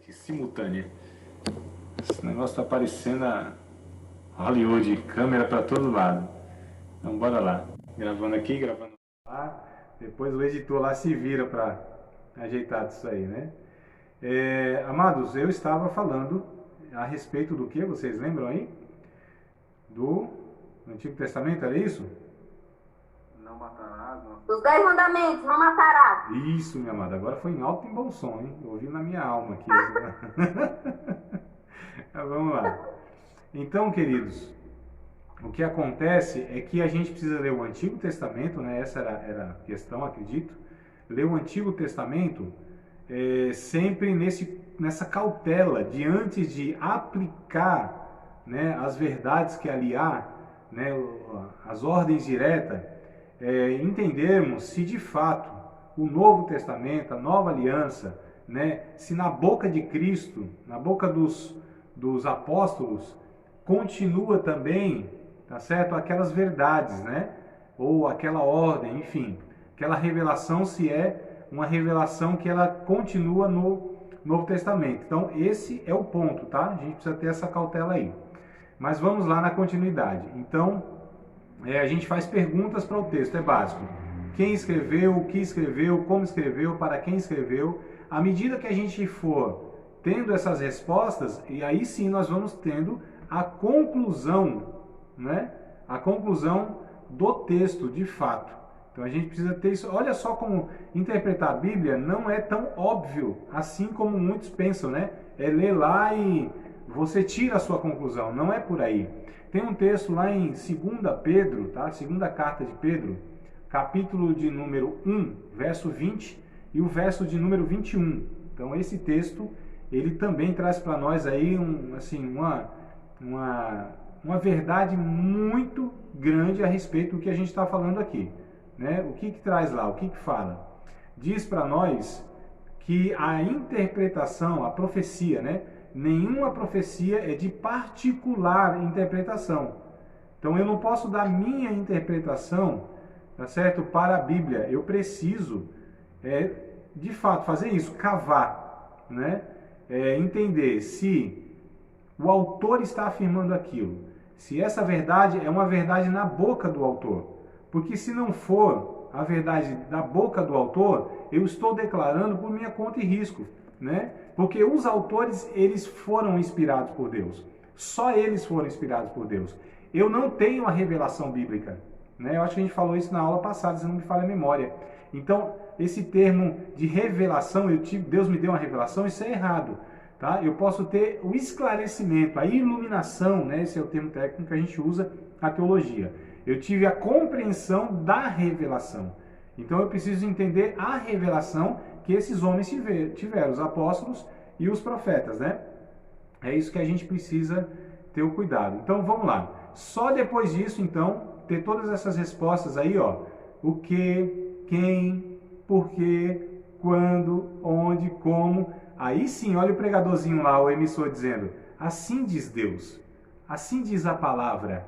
aqui, simultânea. Esse negócio tá parecendo a Hollywood, câmera para todo lado. Então bora lá, gravando aqui, gravando lá. Depois o editor lá se vira para ajeitar isso aí, né? Amados, eu estava falando a respeito do que? Vocês lembram aí? Do Antigo Testamento, era isso? Não matarás. Os 10 mandamentos, não matarás. Isso, minha amada. Agora foi em alto e bom som, hein? Ouvi na minha alma aqui. Vamos lá. Então, queridos, o que acontece é que a gente precisa ler o Antigo Testamento, né? Essa era a questão, acredito. Ler o Antigo Testamento sempre nessa cautela de antes de aplicar, né, as verdades que ali há, né, as ordens diretas, entendermos se de fato o Novo Testamento, a Nova Aliança, né, se na boca de Cristo, na boca dos apóstolos, continua também, tá certo? Aquelas verdades, né? Ou aquela ordem, enfim, aquela revelação, se é uma revelação que ela continua no Novo Testamento. Então, esse é o ponto, tá? A gente precisa ter essa cautela aí. Mas vamos lá na continuidade. Então, a gente faz perguntas para o texto, é básico. Quem escreveu, o que escreveu, como escreveu, para quem escreveu. À medida que a gente for tendo essas respostas, e aí sim nós vamos tendo a conclusão, né? A conclusão do texto, de fato. Então a gente precisa ter isso. Olha só como interpretar a Bíblia não é tão óbvio, assim como muitos pensam, né? É ler lá e você tira a sua conclusão. Não é por aí. Tem um texto lá em 2 Pedro, tá? Segunda carta de Pedro, capítulo de número 1, verso 20 e o verso de número 21. Então esse texto, ele também traz para nós aí uma verdade muito grande a respeito do que a gente está falando aqui, né? O que traz lá? O que fala? Diz para nós que a interpretação, a profecia, né? Nenhuma profecia é de particular interpretação. Então eu não posso dar minha interpretação, tá certo, para a Bíblia. Eu preciso, de fato, fazer isso, cavar, né? Entender se o autor está afirmando aquilo, se essa verdade é uma verdade na boca do autor. Porque se não for a verdade da boca do autor, eu estou declarando por minha conta e risco, né? Porque os autores, eles foram inspirados por Deus. Só eles foram inspirados por Deus. Eu não tenho a revelação bíblica, né? Eu acho que a gente falou isso na aula passada, se não me falha a memória. Então, esse termo de revelação, Deus me deu uma revelação, isso é errado. Tá? Eu posso ter o esclarecimento, a iluminação, né? Esse é o termo técnico que a gente usa na teologia. Eu tive a compreensão da revelação. Então eu preciso entender a revelação que esses homens tiveram, os apóstolos e os profetas, né? É isso que a gente precisa ter o cuidado. Então vamos lá. Só depois disso, então, ter todas essas respostas aí, ó. O que, quem, por quê, quando, onde, como. Aí sim, olha o pregadorzinho lá, o emissor dizendo, assim diz Deus, assim diz a palavra,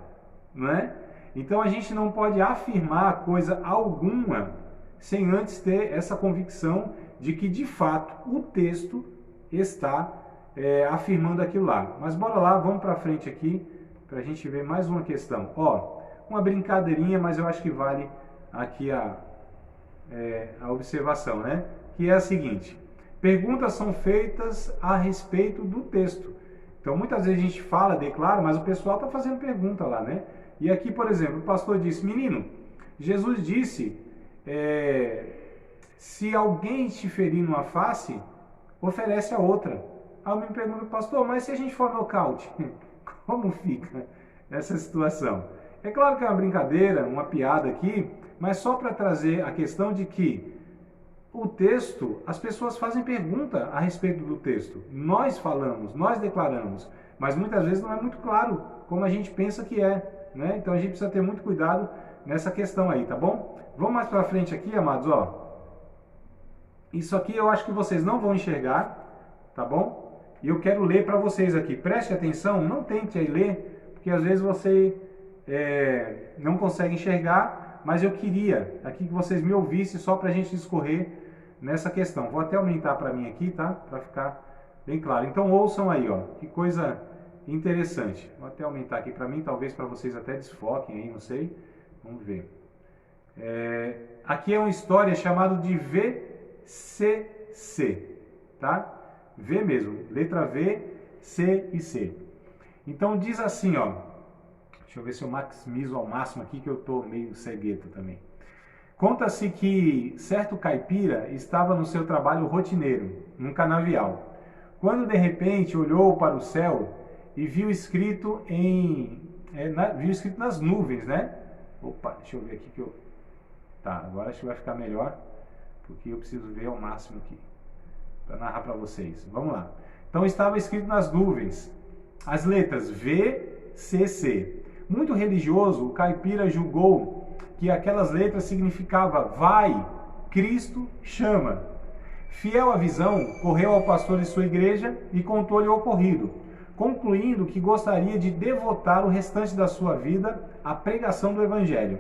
não é? Então a gente não pode afirmar coisa alguma sem antes ter essa convicção de que de fato o texto está afirmando aquilo lá. Mas bora lá, vamos para frente aqui para a gente ver mais uma questão. Ó, uma brincadeirinha, mas eu acho que vale aqui a observação, né? Que é a seguinte: perguntas são feitas a respeito do texto. Então muitas vezes a gente fala, declara, mas o pessoal está fazendo pergunta lá, né? E aqui, por exemplo, o pastor disse, menino, Jesus disse, se alguém te ferir numa face, oferece a outra. Aí eu me pergunto, pastor, mas se a gente for nocaute, como fica essa situação? É claro que é uma brincadeira, uma piada aqui, mas só para trazer a questão de que o texto, as pessoas fazem pergunta a respeito do texto. Nós falamos, nós declaramos, mas muitas vezes não é muito claro como a gente pensa que é, né? Então a gente precisa ter muito cuidado nessa questão aí, tá bom? Vamos mais para frente aqui, amados, ó. Isso aqui eu acho que vocês não vão enxergar, tá bom? E eu quero ler para vocês aqui. Preste atenção, não tente aí ler, porque às vezes você não consegue enxergar, mas eu queria aqui que vocês me ouvissem só para a gente discorrer nessa questão. Vou até aumentar para mim aqui, tá? Para ficar bem claro. Então ouçam aí, ó, que coisa interessante. Vou até aumentar aqui para mim, talvez para vocês até desfoquem aí, não sei. Vamos ver. Aqui é uma história chamada de VCC, tá? V mesmo, letra V, C e C. Então diz assim, ó. Deixa eu ver se eu maximizo ao máximo aqui, que eu tô meio cegueta também. Conta-se que certo caipira estava no seu trabalho rotineiro, num canavial, quando de repente olhou para o céu e viu escrito nas nuvens, né? Opa, deixa eu ver aqui que eu... Tá, agora acho que vai ficar melhor, porque eu preciso ver ao máximo aqui, para narrar para vocês. Vamos lá. Então estava escrito nas nuvens, as letras V, C, C. Muito religioso, o caipira julgou que aquelas letras significavam vai, Cristo chama. Fiel à visão, correu ao pastor de sua igreja e contou-lhe o ocorrido, concluindo que gostaria de devotar o restante da sua vida à pregação do evangelho.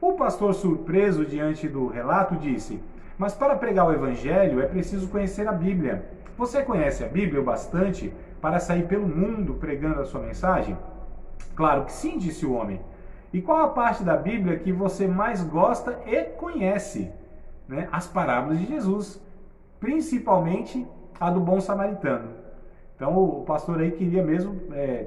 O pastor, surpreso diante do relato, disse: mas para pregar o evangelho é preciso conhecer a Bíblia. Você conhece a Bíblia o bastante para sair pelo mundo pregando a sua mensagem? Claro que sim, disse o homem. E qual a parte da Bíblia que você mais gosta e conhece? Né? As parábolas de Jesus, principalmente a do bom samaritano. Então o pastor aí queria mesmo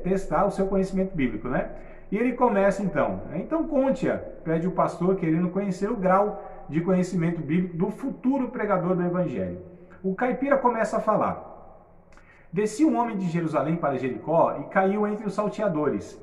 testar o seu conhecimento bíblico, né? E ele começa então. Então conte-a, pede o pastor, querendo conhecer o grau de conhecimento bíblico do futuro pregador do evangelho. O caipira começa a falar. Descia um homem de Jerusalém para Jericó e caiu entre os salteadores.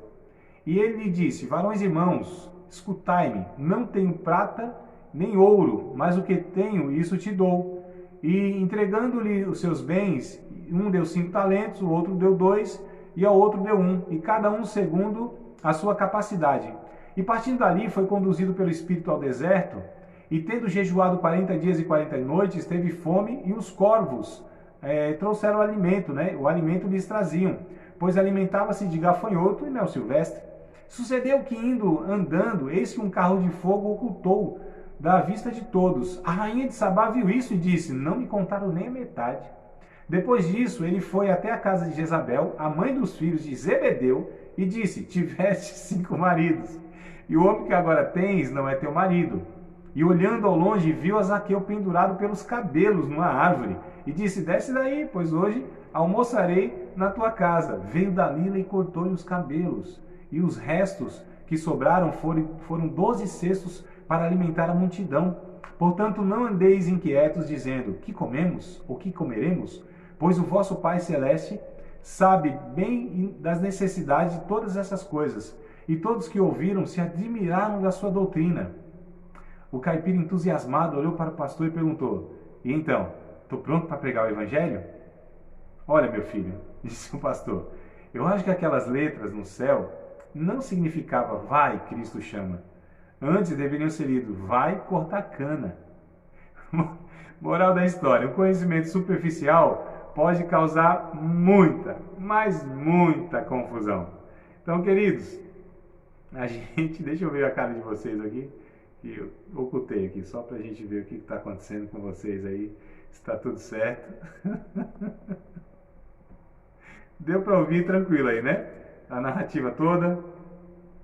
E ele lhe disse: varões irmãos, escutai-me, não tenho prata nem ouro, mas o que tenho, isso te dou. E entregando-lhe os seus bens, um deu 5 talentos, o outro deu 2, e ao outro deu 1, e cada um segundo a sua capacidade. E partindo dali, foi conduzido pelo Espírito ao deserto, e tendo jejuado 40 dias e 40 noites, teve fome, e os corvos trouxeram alimento, né? O alimento lhes traziam, pois alimentava-se de gafanhoto e mel silvestre. Sucedeu que, indo andando, eis que um carro de fogo ocultou da vista de todos. A rainha de Sabá viu isso e disse: não me contaram nem a metade. Depois disso, ele foi até a casa de Jezabel, a mãe dos filhos de Zebedeu, e disse: tiveste 5 maridos, e o homem que agora tens não é teu marido. E olhando ao longe, viu a Zaqueu pendurado pelos cabelos numa árvore, e disse: desce daí, pois hoje almoçarei na tua casa. Veio Dalila e cortou-lhe os cabelos, e os restos que sobraram foram 12 cestos para alimentar a multidão. Portanto, não andeis inquietos, dizendo: que comemos ou que comeremos? Pois o vosso Pai Celeste sabe bem das necessidades de todas essas coisas. E todos que ouviram se admiraram da sua doutrina. O caipira, entusiasmado, olhou para o pastor e perguntou: e então, estou pronto para pregar o evangelho? Olha, meu filho, disse o pastor, eu acho que aquelas letras no céu não significava vai, Cristo chama. Antes deveriam ser lido vai cortar cana. Moral da história: o conhecimento superficial pode causar muita, mas muita confusão. Então, queridos, deixa eu ver a cara de vocês aqui, que eu ocultei aqui, só para a gente ver o que está acontecendo com vocês aí, se está tudo certo. Deu para ouvir tranquilo aí, né? A narrativa toda,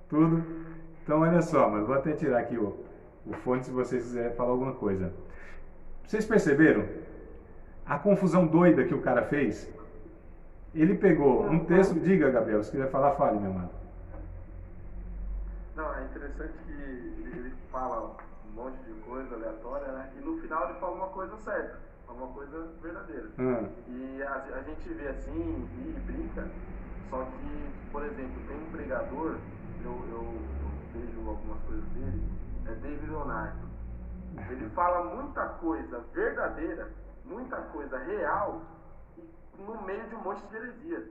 tudo. Então, olha só, mas vou até tirar aqui o fone se vocês quiserem falar alguma coisa. Vocês perceberam a confusão doida que o cara fez? Ele pegou um texto... Diga, Gabriel, se quiser falar, fale, meu mano. Não, é interessante que ele fala um monte de coisa aleatória, né? E no final ele fala uma coisa certa, uma coisa verdadeira. E a gente vê assim e brinca, só que, por exemplo, tem um pregador, eu vejo algumas coisas dele, é David Leonardo. Ele fala muita coisa verdadeira, muita coisa real, no meio de um monte de heresia.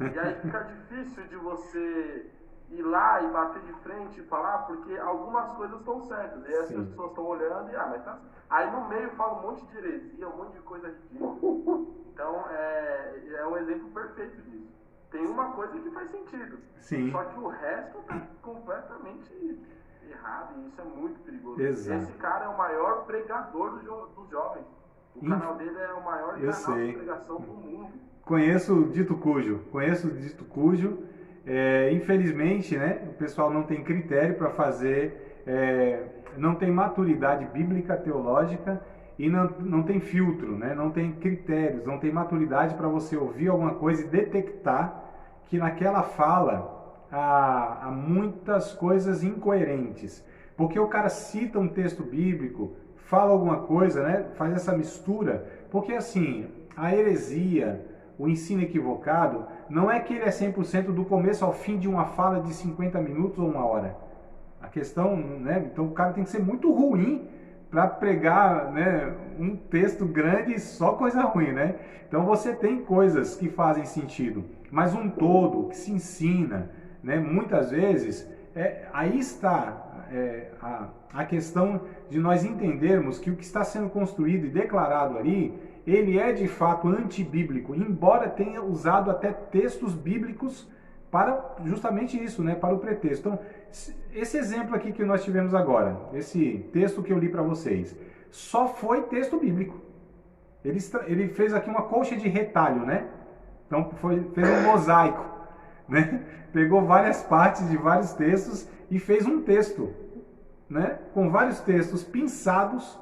E aí fica difícil de você ir lá e bater de frente e falar, porque algumas coisas estão certas. E aí as pessoas estão olhando e, mas tá... Aí no meio fala um monte de heresia, um monte de coisa ridícula. Então é um exemplo perfeito disso. Tem uma coisa que faz sentido. Sim. Só que o resto está completamente errado e isso é muito perigoso. Exato. Esse cara é o maior pregador dos jovens. O canal dele é o maior canal de pregação do mundo. Conheço o Dito Cujo. Infelizmente, né, o pessoal não tem critério para fazer, não tem maturidade bíblica, teológica, e não tem filtro, né, não tem critérios, não tem maturidade para você ouvir alguma coisa e detectar que naquela fala há muitas coisas incoerentes. Porque o cara cita um texto bíblico, fala alguma coisa, né, faz essa mistura, porque assim, a heresia, o ensino equivocado, não é que ele é 100% do começo ao fim de uma fala de 50 minutos ou 1 hora. A questão, né, então o cara tem que ser muito ruim para pregar, né, um texto grande e só coisa ruim, né? Então você tem coisas que fazem sentido, mas um todo que se ensina, né, muitas vezes, aí está a questão de nós entendermos que o que está sendo construído e declarado ali, ele é de fato antibíblico, embora tenha usado até textos bíblicos para justamente isso, né, para o pretexto. Então, esse exemplo aqui que nós tivemos agora, esse texto que eu li para vocês, só foi texto bíblico. Ele fez aqui uma colcha de retalho, né? Então, fez um mosaico, né? Pegou várias partes de vários textos e fez um texto, né, com vários textos pinçados,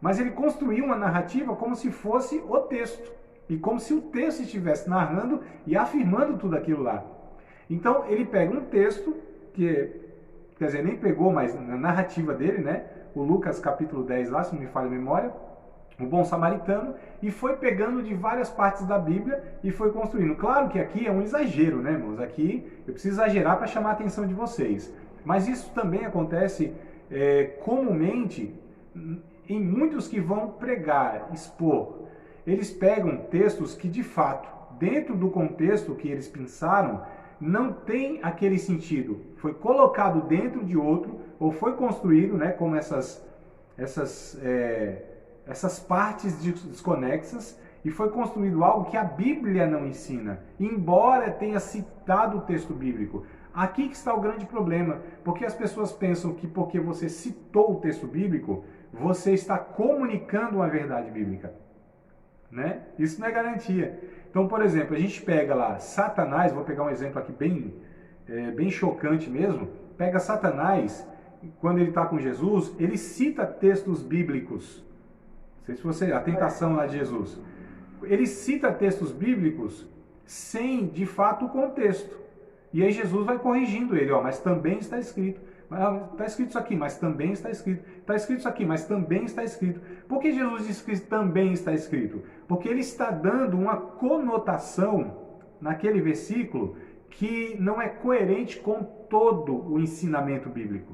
mas ele construiu uma narrativa como se fosse o texto, e como se o texto estivesse narrando e afirmando tudo aquilo lá. Então ele pega um texto, quer dizer, nem pegou, mas na narrativa dele, né, o Lucas capítulo 10 lá, se não me falha a memória, o bom samaritano, e foi pegando de várias partes da Bíblia e foi construindo. Claro que aqui é um exagero, né, irmãos? Aqui eu preciso exagerar para chamar a atenção de vocês. Mas isso também acontece comumente em muitos que vão pregar, expor. Eles pegam textos que, de fato, dentro do contexto que eles pensaram, não tem aquele sentido. Foi colocado dentro de outro, ou foi construído, né, como essas partes desconexas, e foi construído algo que a Bíblia não ensina, embora tenha citado o texto bíblico. Aqui que está o grande problema, porque as pessoas pensam que porque você citou o texto bíblico, você está comunicando uma verdade bíblica, né? Isso não é garantia. Então, por exemplo, a gente pega lá Satanás, vou pegar um exemplo aqui bem chocante mesmo, pega Satanás, quando ele está com Jesus, ele cita textos bíblicos. Não sei se a tentação lá de Jesus. Ele cita textos bíblicos sem, de fato, o contexto. E aí Jesus vai corrigindo ele, mas também está escrito. Está escrito isso aqui, mas também está escrito. Está escrito isso aqui, mas também está escrito. Por que Jesus diz que também está escrito? Porque ele está dando uma conotação naquele versículo que não é coerente com todo o ensinamento bíblico.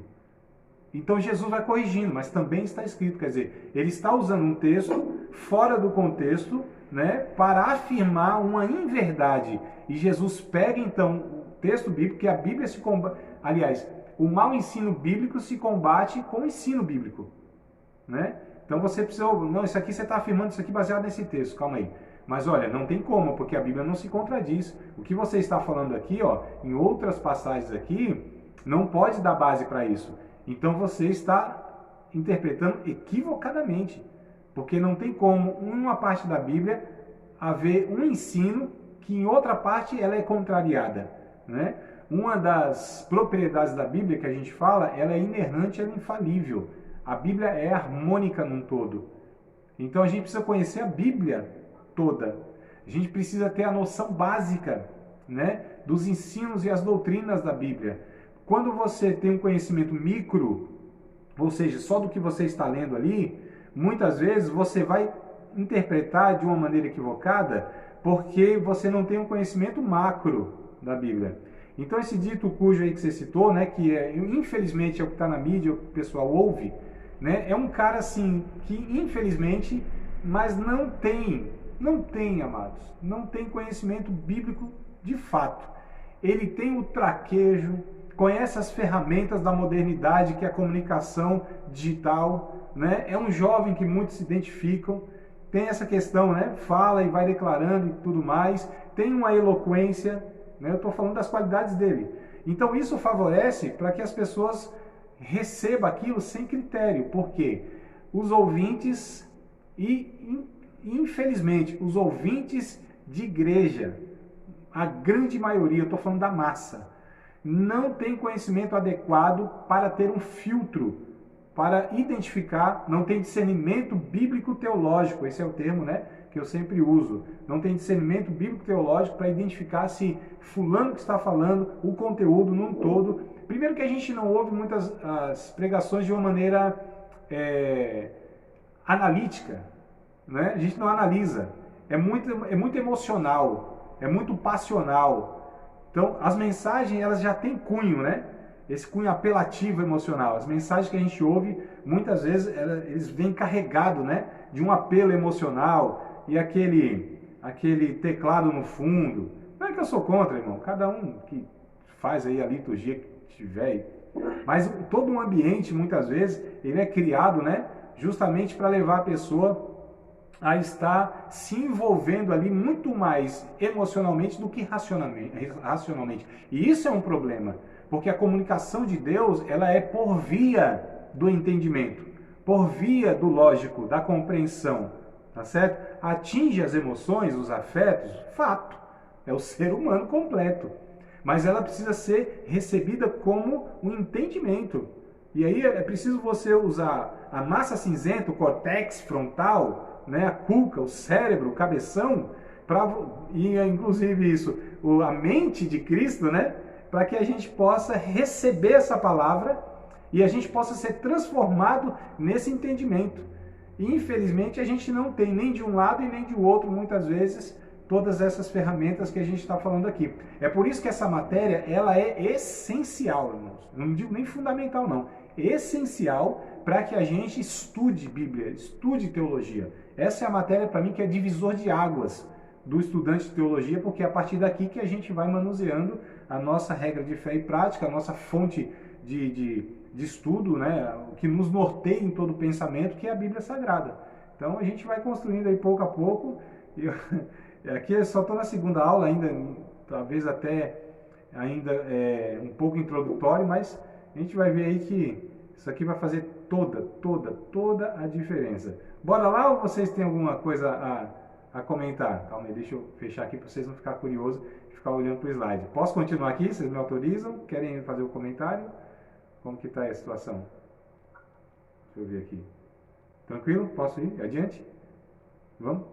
Então Jesus vai corrigindo, mas também está escrito. Quer dizer, ele está usando um texto fora do contexto, né, para afirmar uma inverdade. E Jesus pega então o texto bíblico, que a Bíblia se combate. Aliás, o mau ensino bíblico se combate com o ensino bíblico, né? Então você precisa, não, isso aqui você está afirmando isso aqui baseado nesse texto, calma aí. Mas olha, não tem como, porque a Bíblia não se contradiz. O que você está falando aqui, em outras passagens aqui, não pode dar base para isso. Então você está interpretando equivocadamente, porque não tem como, em uma parte da Bíblia, haver um ensino que em outra parte ela é contrariada, né? Uma das propriedades da Bíblia que a gente fala, ela é inerrante, ela é infalível. A Bíblia é harmônica num todo. Então a gente precisa conhecer a Bíblia toda. A gente precisa ter a noção básica, né, dos ensinos e as doutrinas da Bíblia. Quando você tem um conhecimento micro, ou seja, só do que você está lendo ali, muitas vezes você vai interpretar de uma maneira equivocada porque você não tem um conhecimento macro da Bíblia. Então esse dito cujo aí que você citou, né, que infelizmente é o que está na mídia, o que o pessoal ouve, né, é um cara assim que infelizmente, mas não tem, amados, não tem conhecimento bíblico de fato. Ele tem o traquejo, conhece as ferramentas da modernidade, que é a comunicação digital, né? É um jovem que muitos se identificam, tem essa questão, né? Fala e vai declarando e tudo mais, tem uma eloquência, né? Eu estou falando das qualidades dele. Então isso favorece para que as pessoas recebam aquilo sem critério, porque os ouvintes infelizmente, os ouvintes de igreja, a grande maioria, eu estou falando da massa, não tem conhecimento adequado para ter um filtro, para identificar, não tem discernimento bíblico-teológico, esse é o termo, né, que eu sempre uso. Não tem discernimento bíblico-teológico para identificar se fulano que está falando, o conteúdo num todo. Primeiro que a gente não ouve muitas as pregações de uma maneira analítica, né? A gente não analisa. É muito emocional, é muito passional. Então, as mensagens, elas já têm cunho, né? Esse cunho apelativo emocional. As mensagens que a gente ouve, muitas vezes, eles vêm carregados, né, de um apelo emocional e aquele teclado no fundo. Não é que eu sou contra, irmão. Cada um que faz aí a liturgia que tiver. Mas todo um ambiente, muitas vezes, ele é criado, né, justamente para levar a pessoa a estar se envolvendo ali muito mais emocionalmente do que racionalmente. E isso é um problema, porque a comunicação de Deus, ela é por via do entendimento, por via do lógico, da compreensão, tá certo? Atinge as emoções, os afetos, fato, é o ser humano completo. Mas ela precisa ser recebida como um entendimento. E aí é preciso você usar a massa cinzenta, o córtex frontal, né, a cuca, o cérebro, o cabeção, e inclusive isso, a mente de Cristo, né, para que a gente possa receber essa palavra e a gente possa ser transformado nesse entendimento. E infelizmente a gente não tem nem de um lado e nem de outro, muitas vezes, todas essas ferramentas que a gente está falando aqui. É por isso que essa matéria, ela é essencial, irmãos. Não digo nem fundamental, não. Essencial para que a gente estude Bíblia, estude teologia. Essa é a matéria, para mim, que é divisor de águas do estudante de teologia, porque é a partir daqui que a gente vai manuseando a nossa regra de fé e prática, a nossa fonte de estudo, né, o que nos norteia em todo o pensamento, que é a Bíblia Sagrada. Então a gente vai construindo aí pouco a pouco. Aqui eu só estou na segunda aula ainda, talvez até ainda um pouco introdutório, mas a gente vai ver aí que isso aqui vai fazer toda a diferença. Bora lá ou vocês têm alguma coisa a comentar? Calma aí, deixa eu fechar aqui para vocês não ficarem curiosos e ficar olhando para o slide. Posso continuar aqui? Vocês me autorizam? Querem fazer o comentário? Como que está a situação? Deixa eu ver aqui. Tranquilo? Posso ir? Adiante? Vamos?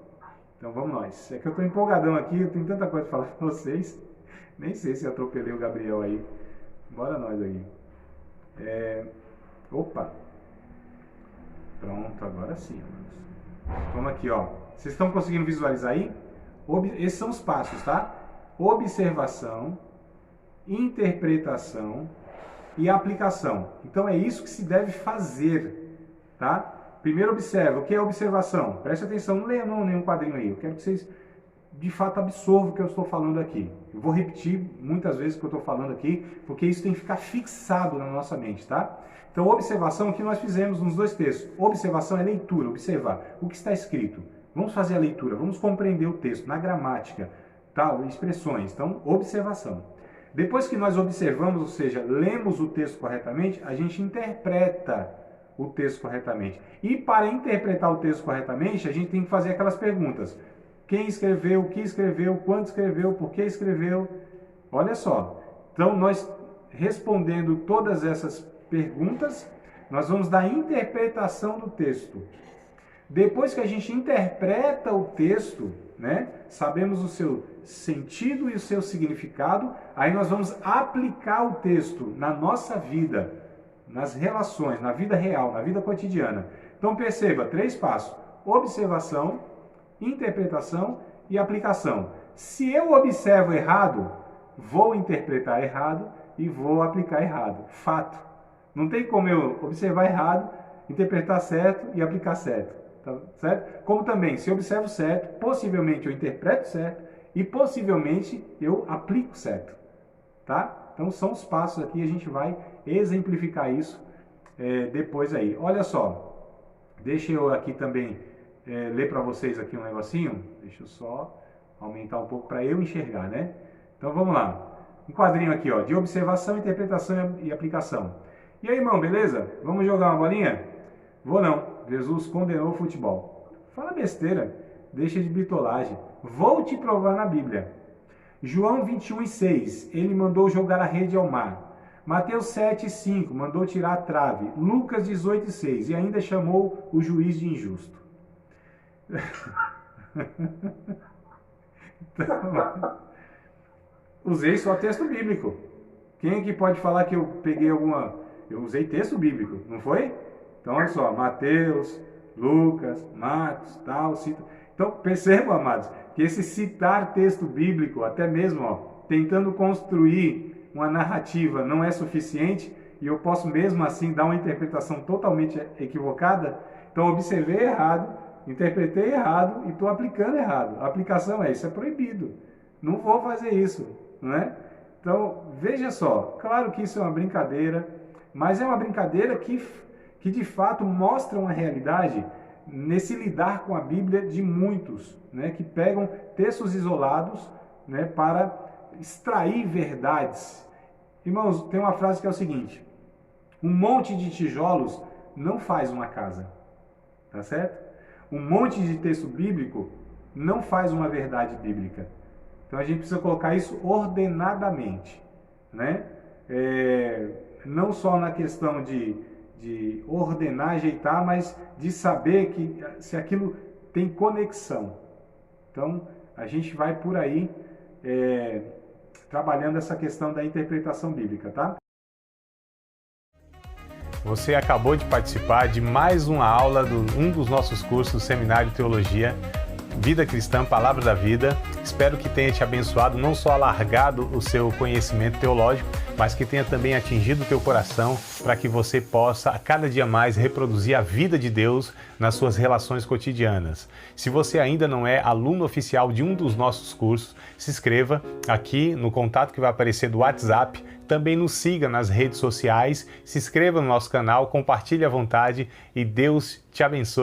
Então vamos nós. É que eu estou empolgadão aqui, eu tenho tanta coisa para falar para vocês. Nem sei se atropelei o Gabriel aí. Bora nós aí. Opa! Pronto, agora sim. Vamos aqui, ó. Vocês estão conseguindo visualizar aí? Esses são os passos, tá? Observação, interpretação e aplicação. Então é isso que se deve fazer, tá? Primeiro observa. O que é observação? Preste atenção, não leia não nenhum quadrinho aí. Eu quero que vocês de fato absorvam o que eu estou falando aqui. Eu vou repetir muitas vezes o que eu estou falando aqui, porque isso tem que ficar fixado na nossa mente, tá? Então, observação, o que nós fizemos nos dois textos. Observação é leitura, observar o que está escrito. Vamos fazer a leitura, vamos compreender o texto, na gramática, tá? Expressões. Então, observação. Depois que nós observamos, ou seja, lemos o texto corretamente, a gente interpreta o texto corretamente. E para interpretar o texto corretamente, a gente tem que fazer aquelas perguntas. Quem escreveu, o que escreveu, quando escreveu, por que escreveu. Olha só. Então, nós respondendo todas essas perguntas, nós vamos dar interpretação do texto. Depois que a gente interpreta o texto, né, sabemos o seu sentido e o seu significado, aí nós vamos aplicar o texto na nossa vida, nas relações, na vida real, na vida cotidiana. Então perceba, 3 passos: observação, interpretação e aplicação. Se eu observo errado, vou interpretar errado e vou aplicar errado. Fato. Não tem como eu observar errado, interpretar certo e aplicar certo. Tá certo? Como também, se eu observo certo, possivelmente eu interpreto certo e possivelmente eu aplico certo. Tá? Então são os passos aqui, a gente vai exemplificar isso depois aí. Olha só, deixa eu aqui também ler para vocês aqui um negocinho. Deixa eu só aumentar um pouco para eu enxergar, né? Então vamos lá. Um quadrinho aqui, ó, de observação, interpretação e aplicação. E aí, irmão, beleza? Vamos jogar uma bolinha? Vou não. Jesus condenou o futebol. Fala besteira. deixa de bitolagem. Vou te provar na Bíblia. João 21:6, ele mandou jogar a rede ao mar. Mateus 7:5, mandou tirar a trave. Lucas 18:6, e ainda chamou o juiz de injusto. Então, usei só texto bíblico. Quem é que pode falar que eu peguei alguma... Eu usei texto bíblico, não foi? Então, olha só, Mateus, Lucas, Marcos, tal, cita... Então, percebam, amados, que esse citar texto bíblico, até mesmo tentando construir uma narrativa, não é suficiente, e eu posso mesmo assim dar uma interpretação totalmente equivocada. Então, observei errado, interpretei errado e estou aplicando errado. A aplicação isso é proibido. Não vou fazer isso, não é? Então, veja só, claro que isso é uma brincadeira, mas é uma brincadeira que de fato mostra uma realidade nesse lidar com a Bíblia de muitos, né, que pegam textos isolados, né, para extrair verdades. Irmãos, tem uma frase que é o seguinte: um monte de tijolos não faz uma casa, tá certo? Um monte de texto bíblico não faz uma verdade bíblica. Então a gente precisa colocar isso ordenadamente, né? Não só na questão de ordenar, ajeitar, mas de saber que se aquilo tem conexão. Então a gente vai por aí trabalhando essa questão da interpretação bíblica, tá? Você acabou de participar de mais uma aula de um dos nossos cursos, Seminário Teologia, Vida Cristã, Palavra da Vida. Espero que tenha te abençoado, não só alargado o seu conhecimento teológico, mas que tenha também atingido o teu coração para que você possa, a cada dia mais, reproduzir a vida de Deus nas suas relações cotidianas. Se você ainda não é aluno oficial de um dos nossos cursos, se inscreva aqui no contato que vai aparecer do WhatsApp. Também nos siga nas redes sociais, se inscreva no nosso canal, compartilhe à vontade e Deus te abençoe.